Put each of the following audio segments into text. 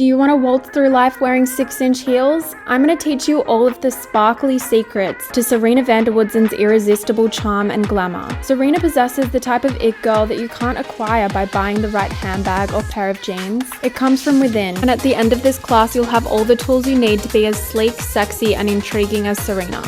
Do you want to waltz through life wearing 6-inch heels? I'm going to teach you all of the sparkly secrets to Serena van der Woodsen's irresistible charm and glamour. Serena possesses the type of it girl that you can't acquire by buying the right handbag or pair of jeans. It comes from within, and at the end of this class you'll have all the tools you need to be as sleek, sexy and intriguing as Serena.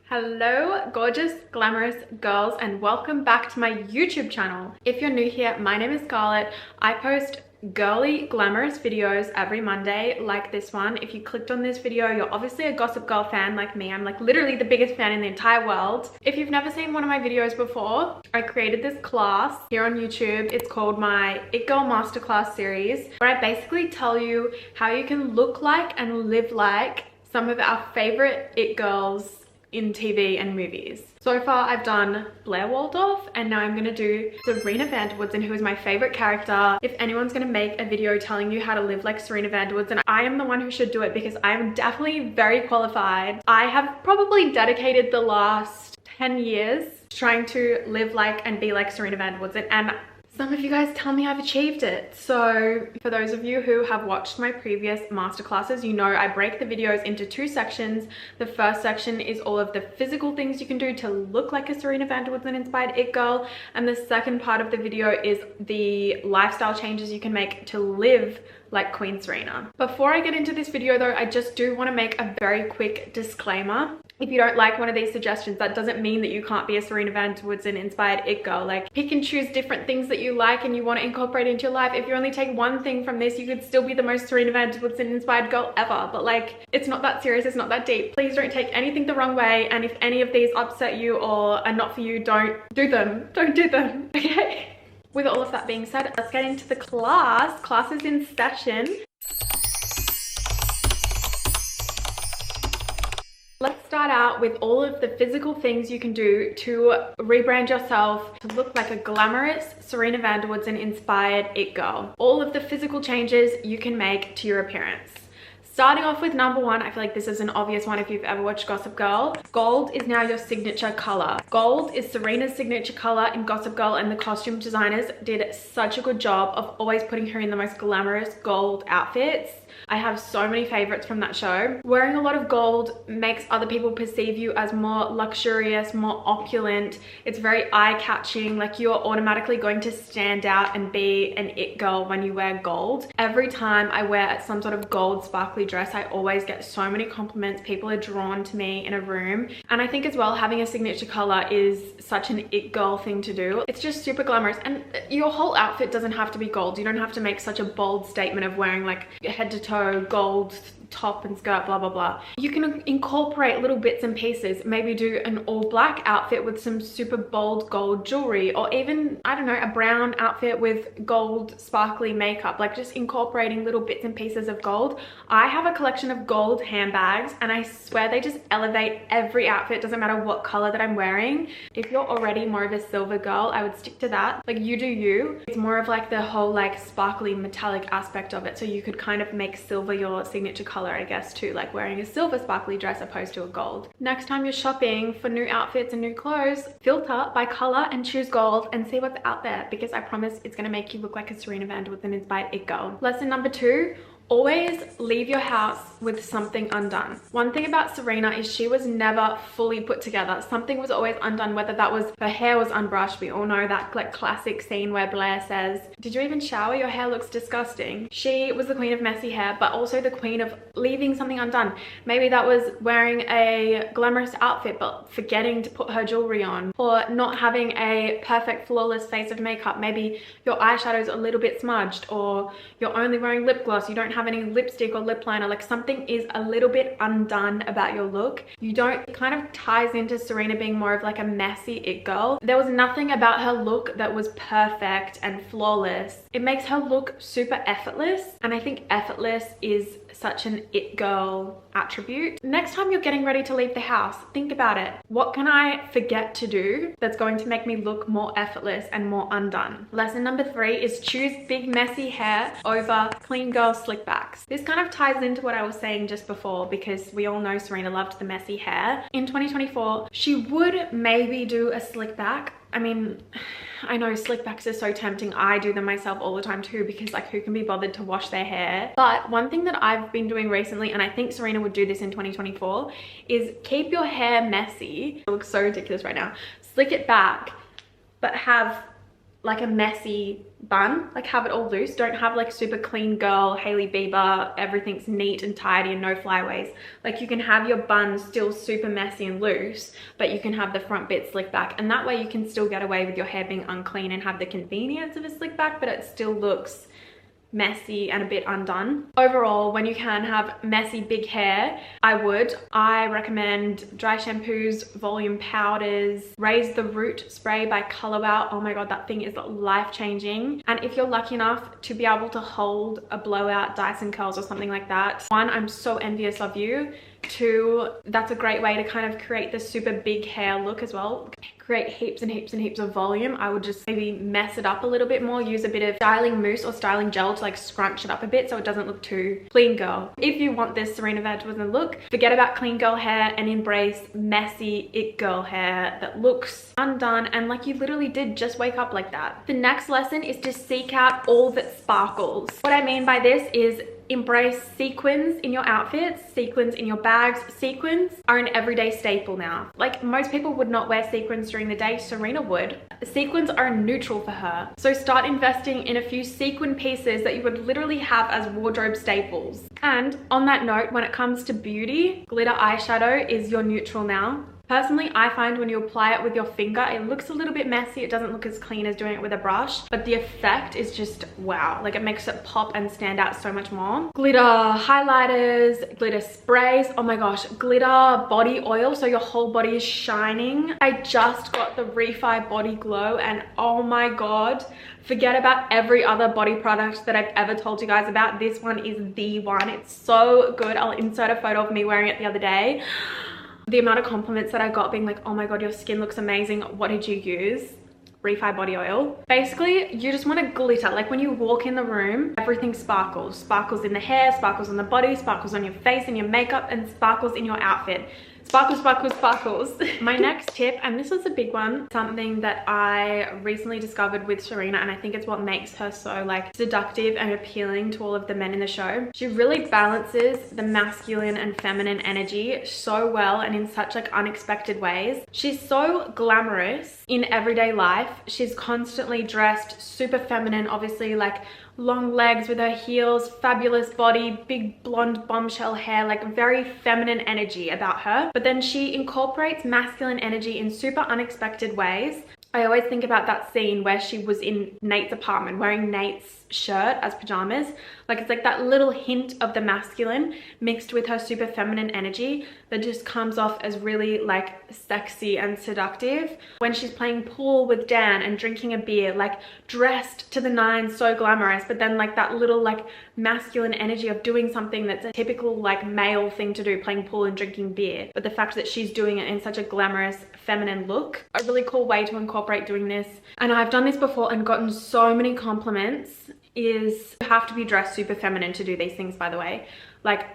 Hello gorgeous glamorous girls and welcome back to my YouTube channel. If you're new here, my name is Scarlett. I post girly glamorous videos every Monday like this one. If you clicked on this video, you're obviously a Gossip Girl fan like me. I'm like literally the biggest fan in the entire world. If you've never seen one of my videos before, I created this class here on YouTube. It's called my It Girl Masterclass series, where I basically tell you how you can look like and live like some of our favorite it girls in TV and movies. So far I've done Blair Waldorf and now I'm gonna do Serena van der Woodsen, who is my favorite character. If anyone's gonna make a video telling you how to live like Serena van der Woodsen, I am the one who should do it because I am definitely very qualified. I have probably dedicated the last 10 years trying to live like and be like Serena van der Woodsen, and some of you guys tell me I've achieved it. So for those of you who have watched my previous masterclasses, you know I break the videos into two sections. The first section is all of the physical things you can do to look like a Serena van der Woodsen inspired it girl. And the second part of the video is the lifestyle changes you can make to live like Queen Serena. Before I get into this video though, I just do want to make a very quick disclaimer. If you don't like one of these suggestions, that doesn't mean that you can't be a Serena van der Woodsen inspired it girl. Like, pick and choose different things that you like and you want to incorporate into your life. If you only take one thing from this, you could still be the most Serena van der Woodsen inspired girl ever. But like, it's not that serious, it's not that deep. Please don't take anything the wrong way, and if any of these upset you or are not for you, don't do them. Don't do them, okay? With all of that being said, let's get into the class. Class is in session. Let's start out with all of the physical things you can do to rebrand yourself to look like a glamorous Serena van der Woodsen inspired it girl. All of the physical changes you can make to your appearance. Starting off with number one, I feel like this is an obvious one if you've ever watched Gossip Girl. Gold is now your signature color. Gold is Serena's signature color in Gossip Girl, and the costume designers did such a good job of always putting her in the most glamorous gold outfits. I have so many favorites from that show. Wearing a lot of gold makes other people perceive you as more luxurious, more opulent. It's very eye-catching, like you're automatically going to stand out and be an it girl when you wear gold. Every time I wear some sort of gold sparkly dress, I always get so many compliments. People are drawn to me in a room. And I think as well, having a signature color is such an it girl thing to do. It's just super glamorous, and your whole outfit doesn't have to be gold. You don't have to make such a bold statement of wearing like head to toe gold top and skirt, blah blah blah. You can incorporate little bits and pieces. Maybe do an all black outfit with some super bold gold jewelry, or even, I don't know, a brown outfit with gold sparkly makeup. Like, just incorporating little bits and pieces of gold. I have a collection of gold handbags and I swear they just elevate every outfit. Doesn't matter what color that I'm wearing. If you're already more of a silver girl, I would stick to that. Like, you do you. It's more of like the whole like sparkly metallic aspect of it, so you could kind of make silver your signature color, I guess, too, like wearing a silver sparkly dress opposed to a gold. Next time you're shopping for new outfits and new clothes, filter by color and choose gold and see what's out there, because I promise it's going to make you look like a Serena van der Woodsen inspired it girl. Lesson number two, always leave your house with something undone. One thing about Serena is she was never fully put together. Something was always undone, whether that was her hair was unbrushed. We all know that like classic scene where Blair says, "Did you even shower? Your hair looks disgusting." She was the queen of messy hair, but also the queen of leaving something undone. Maybe that was wearing a glamorous outfit but forgetting to put her jewelry on, or not having a perfect flawless face of makeup. Maybe your eyeshadow's a little bit smudged, or you're only wearing lip gloss. You don't have any lipstick or lip liner. Like, something is a little bit undone about your look. You don't, it kind of ties into Serena being more of like a messy it girl. There was nothing about her look that was perfect and flawless. It makes her look super effortless, and I think effortless is such an it girl attribute. Next time you're getting ready to leave the house, think about it. What can I forget to do that's going to make me look more effortless and more undone? Lesson number three is choose big messy hair over clean girl slick slick backs. This kind of ties into what I was saying just before, because we all know Serena loved the messy hair. In 2024, she would maybe do a slick back. I mean, I know slick backs are so tempting. I do them myself all the time too, because like, who can be bothered to wash their hair? But one thing that I've been doing recently, and I think Serena would do this in 2024, is keep your hair messy. It looks so ridiculous right now. Slick it back, but have like a messy bun, like have it all loose. Don't have like super clean girl Hailey Bieber, everything's neat and tidy and no flyaways. Like, you can have your bun still super messy and loose, but you can have the front bit slick back, and that way you can still get away with your hair being unclean and have the convenience of a slick back, but it still looks messy and a bit undone. Overall, when you can have messy big hair, I recommend dry shampoos, volume powders, Raise the Root spray by Color Wow. Oh my god, that thing is life-changing. And if you're lucky enough to be able to hold a blowout Dyson curls or something like that, one, I'm so envious of you. Two, that's a great way to kind of create this super big hair look as well. Create heaps and heaps and heaps of volume. I would just maybe mess it up a little bit more, use a bit of styling mousse or styling gel to like scrunch it up a bit so it doesn't look too clean girl. If you want this Serena van der Woodsen look, forget about clean girl hair and embrace messy it girl hair that looks undone and like you literally did just wake up like that. The next lesson is to seek out all that sparkles. What I mean by this is embrace sequins in your outfits, sequins in your bags. Sequins are an everyday staple now. Like, most people would not wear sequins during the day. Serena would. Sequins are neutral for her. So start investing in a few sequin pieces that you would literally have as wardrobe staples. And on that note, when it comes to beauty, glitter eyeshadow is your neutral now. Personally, I find when you apply it with your finger, it looks a little bit messy. It doesn't look as clean as doing it with a brush, but the effect is just wow. Like, it makes it pop and stand out so much more. Glitter highlighters, glitter sprays. Oh my gosh, glitter body oil, so your whole body is shining. I just got the Refi Body Glow, and oh my god, forget about every other body product that I've ever told you guys about. This one is the one. It's so good. I'll insert a photo of me wearing it the other day. The amount of compliments that I got being like, oh my god, your skin looks amazing, what did you use? Refi body oil. Basically, you just want to glitter. Like, when you walk in the room, everything sparkles. Sparkles in the hair, sparkles on the body, sparkles on your face and your makeup, and sparkles in your outfit. Sparkles, sparkles, sparkles. My next tip, and this was a big one, something that I recently discovered with Serena, and I think it's what makes her so like seductive and appealing to all of the men in the show. She really balances the masculine and feminine energy so well and in such like unexpected ways. She's so glamorous in everyday life. She's constantly dressed super feminine, obviously, like long legs with her heels, fabulous body, big blonde bombshell hair, like very feminine energy about her. But then she incorporates masculine energy in super unexpected ways. I always think about that scene where she was in Nate's apartment wearing Nate's shirt as pajamas. Like, it's like that little hint of the masculine mixed with her super feminine energy that just comes off as really like sexy and seductive. When she's playing pool with Dan and drinking a beer, like dressed to the nines, so glamorous, but then like that little like masculine energy of doing something that's a typical like male thing to do, playing pool and drinking beer. But the fact that she's doing it in such a glamorous feminine look, a really cool way to incorporate doing this. And I've done this before and gotten so many compliments. Is you have to be dressed super feminine to do these things, by the way. Like,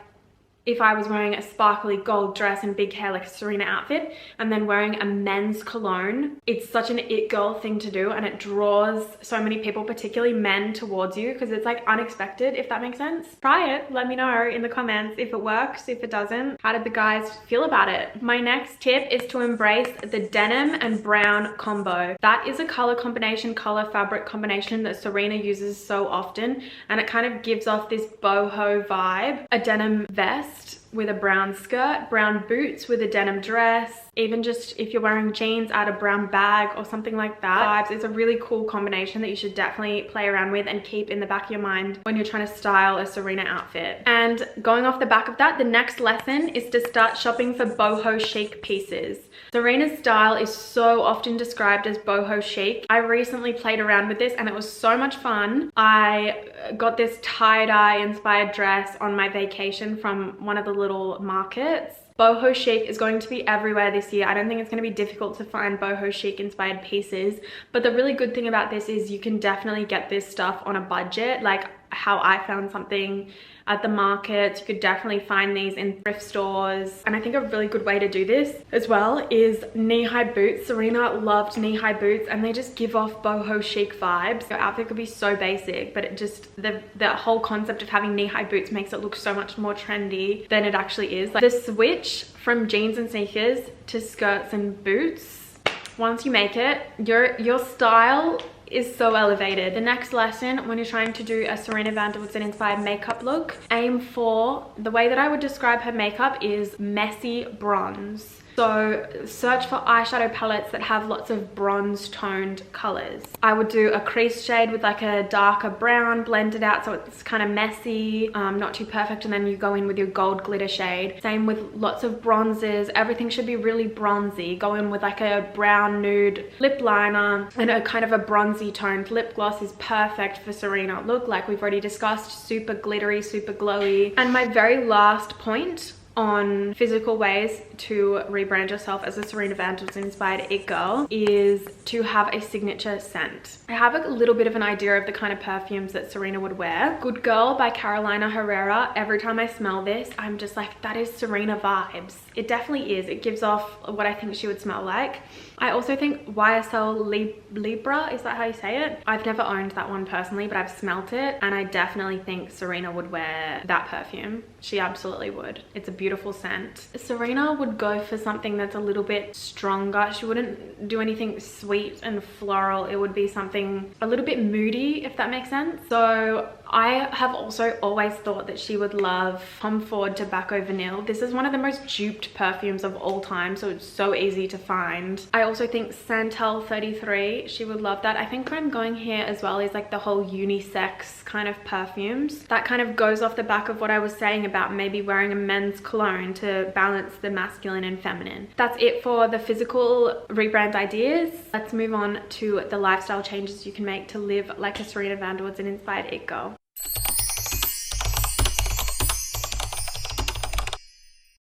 if I was wearing a sparkly gold dress and big hair like a Serena outfit and then wearing a men's cologne, it's such an it girl thing to do, and it draws so many people, particularly men, towards you because it's like unexpected, if that makes sense. Try it. Let me know in the comments if it works, if it doesn't. How did the guys feel about it? My next tip is to embrace the denim and brown combo. That is a color combination, color fabric combination that Serena uses so often, and it kind of gives off this boho vibe. A denim vest with a brown skirt, brown boots with a denim dress, even just if you're wearing jeans, add a brown bag or something like that. It's a really cool combination that you should definitely play around with and keep in the back of your mind when you're trying to style a Serena outfit. And going off the back of that, the next lesson is to start shopping for boho chic pieces. Serena's style is so often described as boho chic. I recently played around with this and it was so much fun. I got this tie-dye inspired dress on my vacation from one of the little markets. Boho chic is going to be everywhere this year. I don't think it's going to be difficult to find boho chic inspired pieces, but the really good thing about this is you can definitely get this stuff on a budget. Like, how I found something at the market. You could definitely find these in thrift stores. And I think a really good way to do this as well is knee-high boots. Serena loved knee-high boots and they just give off boho chic vibes. Your outfit could be so basic, but it just, the whole concept of having knee-high boots makes it look so much more trendy than it actually is. Like the switch from jeans and sneakers to skirts and boots, once you make it, your style is so elevated. The next lesson, when you're trying to do a Serena Van der Woodsen inspired makeup look, aim for, the way that I would describe her makeup is messy bronze. So search for eyeshadow palettes that have lots of bronze toned colors. I would do a crease shade with like a darker brown, blend it out so it's kind of messy, not too perfect, and then you go in with your gold glitter shade. Same with lots of bronzes. Everything should be really bronzy. Go in with like a brown nude lip liner and a kind of a bronzy toned lip gloss is perfect for Serena look, like we've already discussed. Super glittery, super glowy. And my very last point on physical ways to rebrand yourself as a Serena Van der Woodsen inspired it girl is to have a signature scent. I have a little bit of an idea of the kind of perfumes that Serena would wear. Good Girl by Carolina Herrera. Every time I smell this, I'm just like, that is Serena vibes. It definitely is. It gives off what I think she would smell like. I also think YSL Libra, is that how you say it? I've never owned that one personally, but I've smelt it and I definitely think Serena would wear that perfume. She absolutely would. It's a beautiful scent. Serena would go for something that's a little bit stronger. She wouldn't do anything sweet and floral. It would be something a little bit moody, if that makes sense. So I have also always thought that she would love Tom Ford Tobacco Vanille. This is one of the most duped perfumes of all time, so it's so easy to find. I also think Santal 33, she would love that. I think what I'm going here as well is like the whole unisex kind of perfumes. That kind of goes off the back of what I was saying about maybe wearing a men's cologne to balance the masculine and feminine. That's it for the physical rebrand ideas. Let's move on to the lifestyle changes you can make to live like a Serena Van der Woodsen inspired it girl.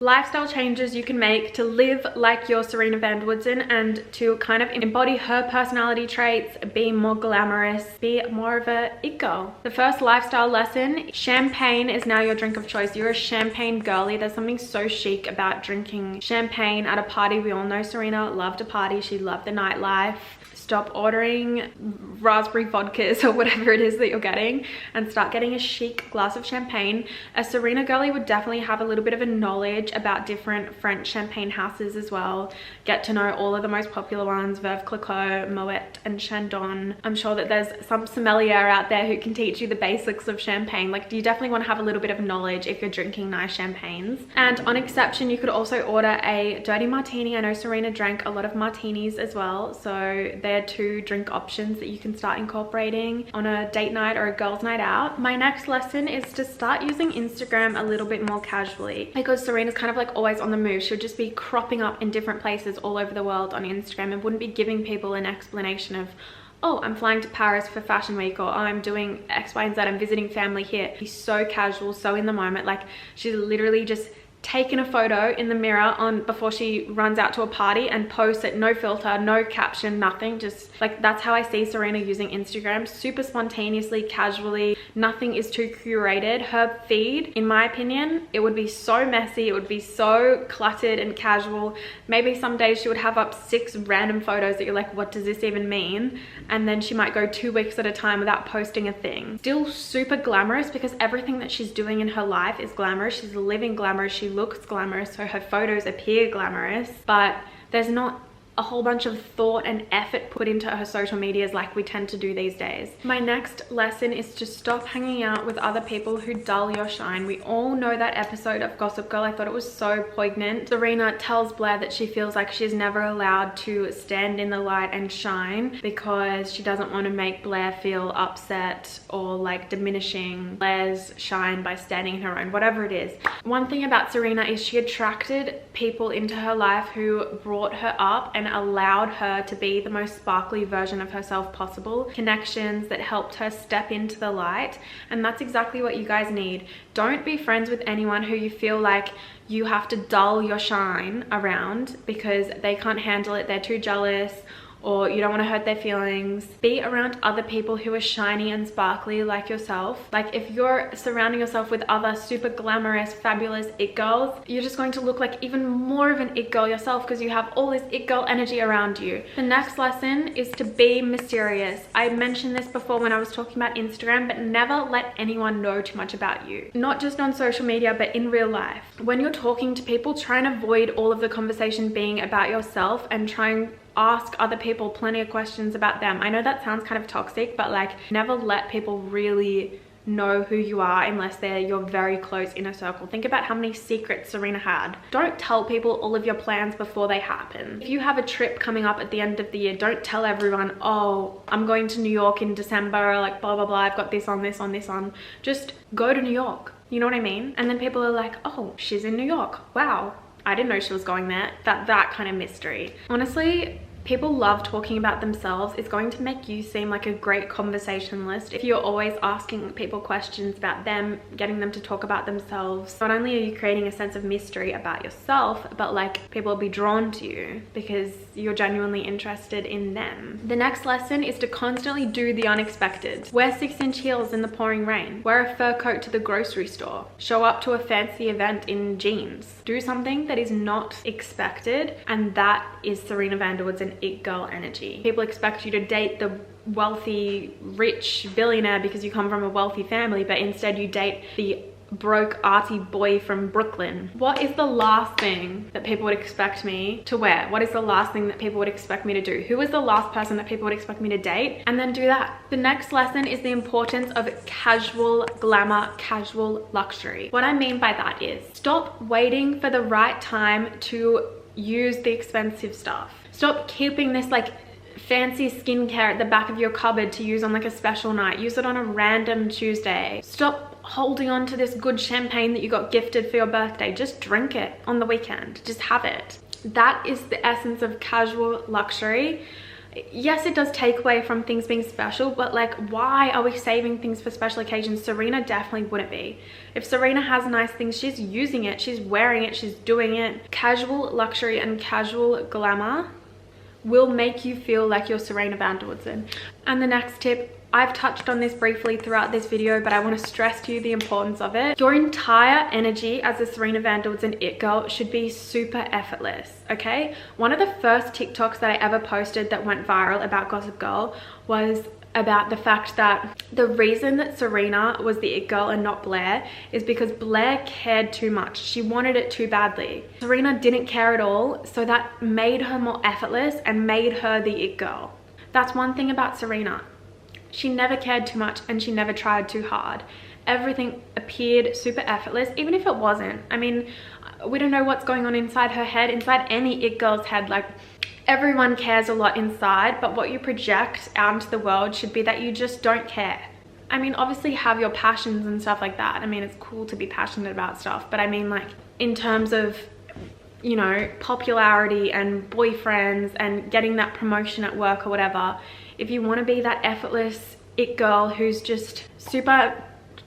Lifestyle changes you can make to live like your Serena Van der Woodsen and to kind of embody her personality traits, be more glamorous, be more of a it girl. The first lifestyle lesson, champagne is now your drink of choice. You're a champagne girly. There's something so chic about drinking champagne at a party. We all know Serena loved a party. She loved the nightlife. Stop ordering raspberry vodkas or whatever it is that you're getting and start getting a chic glass of champagne. A Serena girly would definitely have a little bit of a knowledge about different French champagne houses as well. Get to know all of the most popular ones, Veuve Clicquot, Moet and Chandon. I'm sure that there's some sommelier out there who can teach you the basics of champagne. Like, you definitely want to have a little bit of knowledge if you're drinking nice champagnes. And on exception, you could also order a dirty martini. I know Serena drank a lot of martinis as well, so they're two drink options that you can start incorporating on a date night or a girls' night out. My next lesson is to start using Instagram a little bit more casually, because Serena's kind of like always on the move. She'll just be cropping up in different places all over the world on Instagram and wouldn't be giving people an explanation of, oh, I'm flying to Paris for Fashion Week, or oh, I'm doing X, Y, and Z, I'm visiting family here. She's so casual, so in the moment. Like, she's literally just taken a photo in the mirror before she runs out to a party and posts it, no filter, no caption, nothing. Just like, that's how I see Serena using Instagram, super spontaneously, casually. Nothing is too curated. Her feed, in my opinion, it would be so messy, it would be so cluttered and casual. Maybe some days she would have up 6 random photos that you're like, what does this even mean? And then she might go 2 weeks at a time without posting a thing. Still super glamorous, because everything that she's doing in her life is glamorous. She's living glamorous, she looks glamorous, so her photos appear glamorous, but there's not a whole bunch of thought and effort put into her social medias like we tend to do these days. My next lesson is to stop hanging out with other people who dull your shine. We all know that episode of Gossip Girl. I thought it was so poignant. Serena tells Blair that she feels like she's never allowed to stand in the light and shine because she doesn't want to make Blair feel upset or like diminishing Blair's shine by standing in her own, whatever it is. One thing about Serena is she attracted people into her life who brought her up and allowed her to be the most sparkly version of herself possible. Connections that helped her step into the light, and that's exactly what you guys need. Don't be friends with anyone who you feel like you have to dull your shine around because they can't handle it, they're too jealous, or you don't want to hurt their feelings. Be around other people who are shiny and sparkly like yourself. Like if you're surrounding yourself with other super glamorous, fabulous it girls, you're just going to look like even more of an it girl yourself because you have all this it girl energy around you. The next lesson is to be mysterious. I mentioned this before when I was talking about Instagram, but never let anyone know too much about you. Not just on social media, but in real life. When you're talking to people, try and avoid all of the conversation being about yourself and try and ask other people plenty of questions about them. I know that sounds kind of toxic, but like never let people really know who you are unless they're your very close inner circle. Think about how many secrets Serena had. Don't tell people all of your plans before they happen. If you have a trip coming up at the end of the year, don't tell everyone, oh, I'm going to New York in December, like blah blah blah, I've got this on, this on, this on. Just go to New York, you know what I mean? And then people are like, oh, she's in New York, wow, I didn't know she was going there. That kind of mystery. Honestly, people love talking about themselves. It's going to make you seem like a great conversationalist if you're always asking people questions about them, getting them to talk about themselves. Not only are you creating a sense of mystery about yourself, but like people will be drawn to you because you're genuinely interested in them. The next lesson is to constantly do the unexpected. Wear 6-inch heels in the pouring rain. Wear a fur coat to the grocery store. Show up to a fancy event in jeans. Do something that is not expected, and that is Serena van der Woodsen and it girl energy. People expect you to date the wealthy, rich billionaire because you come from a wealthy family, but instead you date the broke arty boy from Brooklyn. What is the last thing that people would expect me to wear? What is the last thing that people would expect me to do? Who is the last person that people would expect me to date? And then do that. The next lesson is the importance of casual glamour, casual luxury. What I mean by that is stop waiting for the right time to use the expensive stuff. Stop keeping this like fancy skincare at the back of your cupboard to use on like a special night. Use it on a random Tuesday. Stop holding on to this good champagne that you got gifted for your birthday. Just drink it on the weekend. Just have it. That is the essence of casual luxury. Yes, it does take away from things being special, but like, why are we saving things for special occasions? Serena definitely wouldn't be. If Serena has nice things, she's using it, she's wearing it, she's doing it. Casual luxury and casual glamour will make you feel like you're Serena van der Woodsen. And the next tip, I've touched on this briefly throughout this video, but I want to stress to you the importance of it. Your entire energy as a Serena van der Woodsen it girl should be super effortless, okay? One of the first TikToks that I ever posted that went viral about Gossip Girl was about the fact that the reason that Serena was the it girl and not Blair is because Blair cared too much. She wanted it too badly. Serena didn't care at all, so that made her more effortless and made her the it girl. That's one thing about Serena. She never cared too much and she never tried too hard. Everything appeared super effortless, even if it wasn't. I mean, we don't know what's going on inside her head, inside any it girl's head. Like, everyone cares a lot inside, but what you project out into the world should be that you just don't care. I mean, obviously have your passions and stuff like that. I mean, it's cool to be passionate about stuff, but I mean, like, in terms of, you know, popularity and boyfriends and getting that promotion at work or whatever, if you want to be that effortless it girl who's just super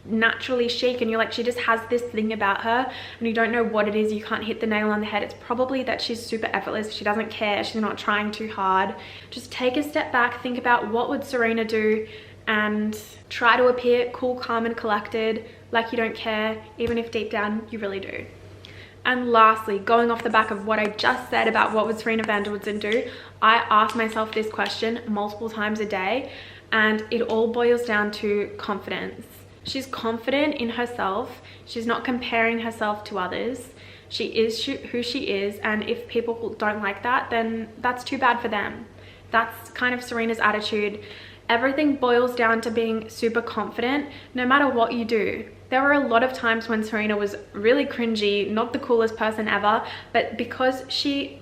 naturally chic and you're like, she just has this thing about her and you don't know what it is, you can't hit the nail on the head, it's probably that she's super effortless. She doesn't care, she's not trying too hard. Just take a step back, think about what would Serena do and try to appear cool, calm and collected, like you don't care, even if deep down you really do. And lastly, going off the back of what I just said about what would Serena van der Woodsen do, I ask myself this question multiple times a day, and it all boils down to confidence. She's confident in herself. She's not comparing herself to others. She is who she is, and if people don't like that, then that's too bad for them. That's kind of Serena's attitude. Everything boils down to being super confident no matter what you do. There were a lot of times when Serena was really cringy, not the coolest person ever, but because she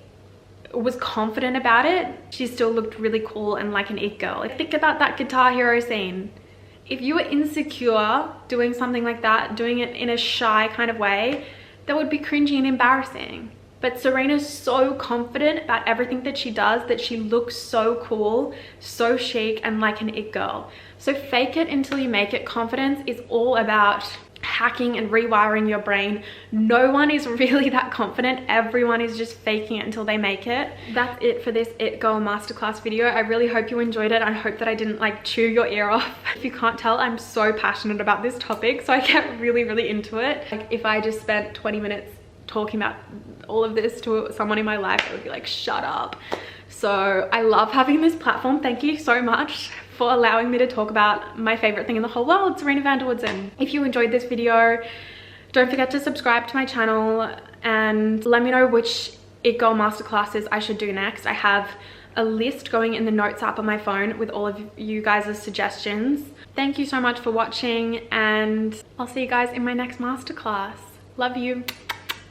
was confident about it, she still looked really cool and like an it girl. Like, think about that Guitar Hero scene. If you were insecure doing something like that, doing it in a shy kind of way, that would be cringy and embarrassing. But Serena's so confident about everything that she does that she looks so cool, so chic and like an it girl. So fake it until you make it. Confidence is all about hacking and rewiring your brain. No one is really that confident. Everyone is just faking it until they make it. That's it for this It Girl masterclass video. I really hope you enjoyed it. I hope that I didn't like chew your ear off. If you can't tell, I'm so passionate about this topic, so I get really into it. Like if I just spent 20 minutes talking about all of this to someone in my life, it would be like, shut up. So I love having this platform. Thank you so much for allowing me to talk about my favorite thing in the whole world, Serena van der Woodsen. If you enjoyed this video, don't forget to subscribe to my channel and let me know which It Girl masterclasses I should do next. I have a list going in the notes app on my phone with all of you guys' suggestions. Thank you so much for watching, and I'll see you guys in my next masterclass. Love you.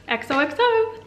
XOXO.